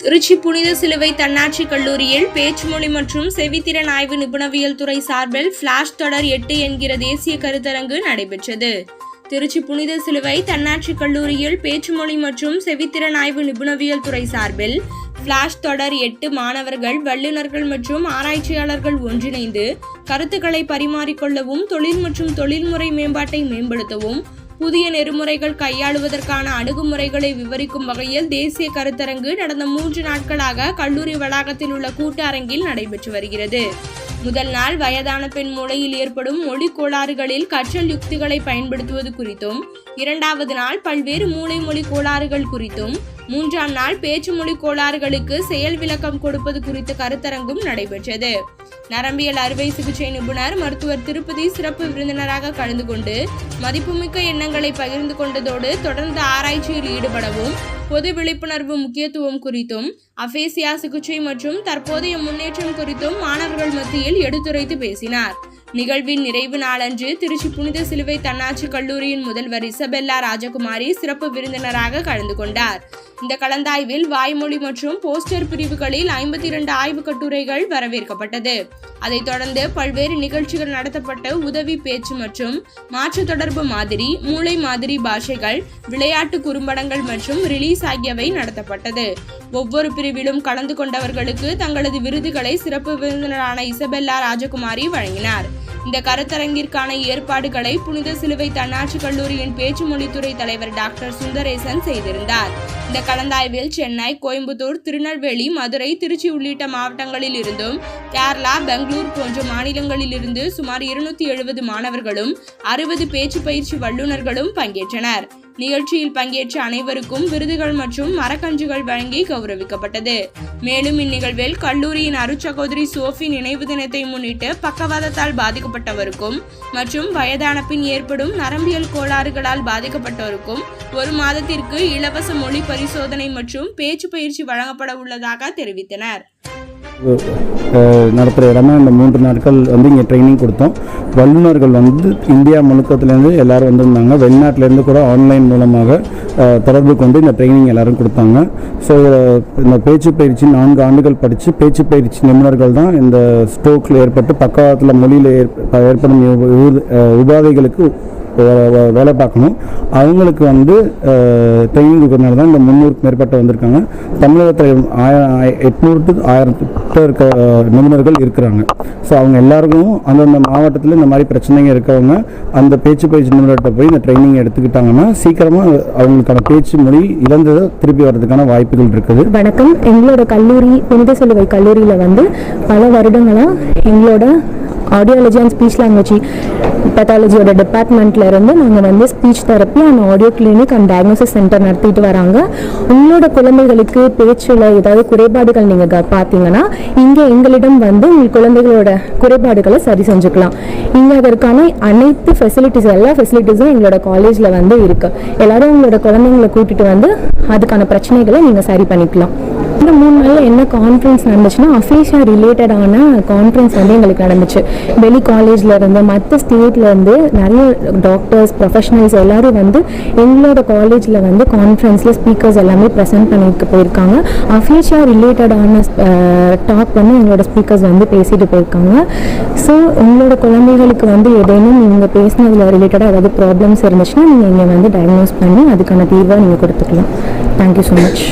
திருச்சி புனித சிலுவை தன்னாட்சி கல்லூரியில் பேச்சுமொழி மற்றும் செவித்திறன் ஆய்வு நிபுணவியல் துறை சார்பில் ஃபிளாஷ் தொடர் 8 என்கிற தேசிய கருத்தரங்கு நடைபெற்றது. திருச்சி புனித சிலுவை தன்னாட்சி கல்லூரியில் பேச்சுமொழி மற்றும் செவித்திறன் ஆய்வு நிபுணவியல் துறை சார்பில் ஃபிளாஷ் தொடர் 8 மாணவர்கள், வல்லுநர்கள் மற்றும் ஆராய்ச்சியாளர்கள் ஒன்றிணைந்து கருத்துக்களை பரிமாறிக்கொள்ளவும், தொழில் மற்றும் தொழில்முறை மேம்பாட்டை மேம்படுத்தவும், புதிய நெறிமுறைகள் கையாளுவதற்கான அணுகுமுறைகளை விவரிக்கும் வகையில் தேசிய கருத்தரங்கு கடந்த 3 நாட்களாக கல்லூரி வளாகத்தில் உள்ள கூட்ட அரங்கில் நடைபெற்று வருகிறது. முதல் நாள் வயதான பெண் மூளையில் ஏற்படும் மொழி கோளாறுகளில் கற்றல் யுக்திகளை பயன்படுத்துவது குறித்தும், இரண்டாவது நாள் பல்வேறு மூளை மொழி கோளாறுகள் குறித்தும், மூன்றாம் நாள் பேச்சு மொழி கோளாறுகளுக்கு செயல் விளக்கம் கொடுப்பது குறித்த கருத்தரங்கும் நடைபெற்றது. நரம்பியல் அறுவை சிகிச்சை நிபுணர் மருத்துவர் திருப்பதி சிறப்பு விருந்தினராக கலந்து கொண்டு மதிப்புமிக்க எண்ணங்களை பகிர்ந்து கொண்டதோடு தொடர்ந்து ஆராய்ச்சியில் ஈடுபடவும், பொது விழிப்புணர்வு முக்கியத்துவம் குறித்தும், அஃபேசியா சிகிச்சை மற்றும் தற்போதைய முன்னேற்றம் குறித்தும் மாணவர்கள் மத்தியில் எடுத்துரைத்து பேசினார். நிகழ்வின் நிறைவு நாளன்று திருச்சி புனித சிலுவை தன்னாட்சி கல்லூரியின் முதல்வர் இசபெல்லா ராஜகுமாரி சிறப்பு விருந்தினராக கலந்து கொண்டார். இந்த கலந்தாய்வில் வாய்மொழி மற்றும் போஸ்டர் பிரிவுகளில் 52 ஆய்வு கட்டுரைகள் வரவேற்கப்பட்டது. அதைத் தொடர்ந்து பல்வேறு நிகழ்ச்சிகள் நடத்தப்பட்டு உதவி பேச்சு மற்றும் மாற்று தொடர்பு மாதிரி, மூளை மாதிரி பாஷைகள், விளையாட்டு குறும்படங்கள் மற்றும் ரிலீஸ் ஆகியவை நடத்தப்பட்டது. ஒவ்வொரு பிரிவிலும் கலந்து கொண்டவர்களுக்கு தங்களது விருதுகளை சிறப்பு விருந்தினரான இசபெல்லா ராஜகுமாரி வழங்கினார். இந்த கருத்தரங்கிற்கான ஏற்பாடுகளை புனித சிலுவை தன்னாட்சி கல்லூரியின் பேச்சு மொழித்துறை தலைவர் டாக்டர் சுந்தரேசன் செய்திருந்தார். இந்த கலந்தாய்வில் சென்னை, கோயம்புத்தூர், திருநெல்வேலி, மதுரை, திருச்சி உள்ளிட்ட மாவட்டங்களில் இருந்தும், கேரளா, பெங்களூர் போன்ற மாநிலங்களில் இருந்து சுமார் 270 மாணவர்களும் 60 பேச்சு பயிற்சி வல்லுநர்களும் பங்கேற்றனர். நிகழ்ச்சியில் பங்கேற்ற அனைவருக்கும் விருதுகள் மற்றும் மரக்கன்றுகள் வழங்கி கௌரவிக்கப்பட்டது. மேலும் இந்நிகழ்வில் கல்லூரியின் அருட்சகோதரி சோஃபி நினைவு தினத்தை முன்னிட்டு பக்கவாதத்தால் பாதிக்கப்பட்டவருக்கும் மற்றும் வயதான பின் ஏற்படும் நரம்பியல் கோளாறுகளால் பாதிக்கப்பட்டவருக்கும் 1 மாதத்திற்கு இலவச மொழி பரிசோதனை மற்றும் பேச்சு பயிற்சி வழங்கப்பட உள்ளதாக தெரிவித்தனர். நடத்துகிற இடமா இந்த 3 நாட்கள் இங்கே ட்ரைனிங் கொடுத்தோம். வல்லுநர்கள் இந்தியா முழுக்கத்துலேருந்து எல்லோரும் வந்திருந்தாங்க. வெளிநாட்டிலேருந்து கூட ஆன்லைன் மூலமாக தொடர்பு கொண்டு இந்த ட்ரைனிங் எல்லோரும் கொடுத்தாங்க. ஸோ இந்த பேச்சு பயிற்சி 4 ஆண்டுகள் படித்து பேச்சு பயிற்சி நிபுணர்கள் தான் இந்த ஸ்ட்ரோக்கில் ஏற்பட்டு பக்கவாதத்தில் மொழியில் ஏற்படும் உபாதைகளுக்கு வேலை பார்க்கணும். அவங்களுக்கு ட்ரைனிங் கொடுக்கறதுனால தான் இந்த 300க்கு மேற்பட்ட வந்திருக்காங்க. தமிழகத்தில் 800 to 1000 இருக்க நிபுணர்கள் இருக்கிறாங்க. ஸோ அவங்க எல்லாருக்கும் அந்தந்த மாவட்டத்தில் இந்த மாதிரி பிரச்சனைங்க இருக்கவங்க அந்த பேச்சு பயிற்சி நிபுணர்கிட்ட போய் இந்த ட்ரைனிங் எடுத்துக்கிட்டாங்கன்னா சீக்கிரமாக அவங்களுக்கான பேச்சு மொழி இழந்ததை திருப்பி வர்றதுக்கான வாய்ப்புகள் இருக்குது. வணக்கம். எங்களோட கல்லூரி புனித சிலுவை கல்லூரியில் பல வருடங்களாக எங்களோட ஆடியாலஜி அண்ட் ஸ்பீச் லாங்குவேஜ் பெத்தாலஜியோட டிபார்ட்மெண்ட்டில் இருந்து நாங்கள் speech therapy and audio clinic and diagnosis centre நடத்திட்டு வராங்க. உங்களோட குழந்தைகளுக்கு பேச்சில் ஏதாவது குறைபாடுகள் நீங்கள் பார்த்தீங்கன்னா இங்கே எங்களிடம் உங்கள் குழந்தைகளோட குறைபாடுகளை சரி செஞ்சுக்கலாம். இங்கே அதற்கான அனைத்து ஃபெசிலிட்டிஸ், எல்லா ஃபெசிலிட்டிஸும் எங்களோட காலேஜில் இருக்குது. எல்லாரும் உங்களோட குழந்தைங்களை கூட்டிகிட்டு அதுக்கான பிரச்சனைகளை நீங்கள் சரி பண்ணிக்கலாம். இந்த 3 நாளில் என்ன கான்ஃபரன்ஸ் நடந்துச்சுன்னா, அஃபேஷியா ரிலேட்டடான கான்ஃபரன்ஸ் எங்களுக்கு நடந்துச்சு. வெளி காலேஜில் இருந்து, மற்ற ஸ்டேட்லேருந்து நிறைய டாக்டர்ஸ், ப்ரொஃபஷனல்ஸ் எல்லோரும் எங்களோட காலேஜில் கான்ஃபரன்ஸில் ஸ்பீக்கர்ஸ் எல்லாமே ப்ரெசென்ட் பண்ணிட்டு போயிருக்காங்க. அஃபேஷியா ரிலேட்டடான டாக் எங்களோட ஸ்பீக்கர்ஸ் பேசிட்டு போயிருக்காங்க. ஸோ உங்களோட குழந்தைகளுக்கு ஏதேனும் நீங்கள் பேசினதில் ரிலேட்டடாக ஏதாவது ப்ராப்ளம்ஸ் இருந்துச்சுன்னா நீங்கள் இங்கே டயக்னோஸ் பண்ணி அதுக்கான தீர்வை நீங்கள் கொடுத்துக்கலாம். Thank you so much.